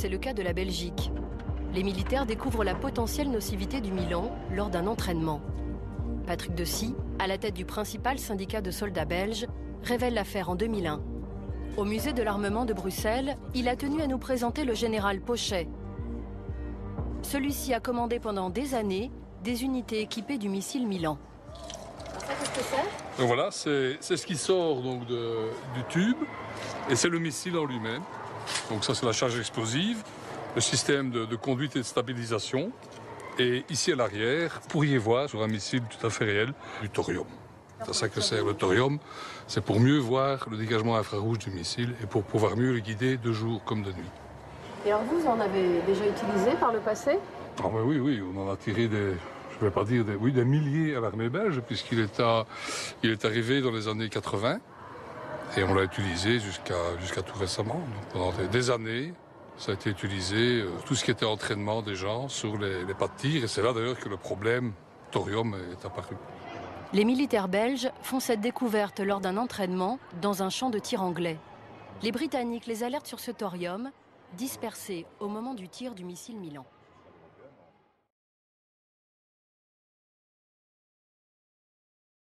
C'est le cas de la Belgique. Les militaires découvrent la potentielle nocivité du Milan lors d'un entraînement. Patrick Dessy, à la tête du principal syndicat de soldats belges, révèle l'affaire en 2001. Au musée de l'armement de Bruxelles, il a tenu à nous présenter le général Pochet. Celui-ci a commandé pendant des années des unités équipées du missile Milan. Alors ça, qu'est-ce que c'est ? Donc voilà, c'est ce qui sort donc du tube et c'est le missile en lui-même. Donc ça, c'est la charge explosive, le système de conduite et de stabilisation. Et ici à l'arrière, vous pourriez voir sur un missile tout à fait réel du thorium. C'est ça que c'est le thorium, c'est pour mieux voir le dégagement infrarouge du missile et pour pouvoir mieux le guider de jour comme de nuit. Et alors vous en avez déjà utilisé par le passé ? Ah ben oui, on en a tiré des, je vais pas dire des milliers à l'armée belge, puisqu'il est arrivé dans les années 80 et on l'a utilisé jusqu'à tout récemment. Donc pendant des années, ça a été utilisé, tout ce qui était entraînement des gens sur les pas de tir, et c'est là d'ailleurs que le problème thorium est apparu. Les militaires belges font cette découverte lors d'un entraînement dans un champ de tir anglais. Les Britanniques les alertent sur ce thorium, dispersé au moment du tir du missile Milan.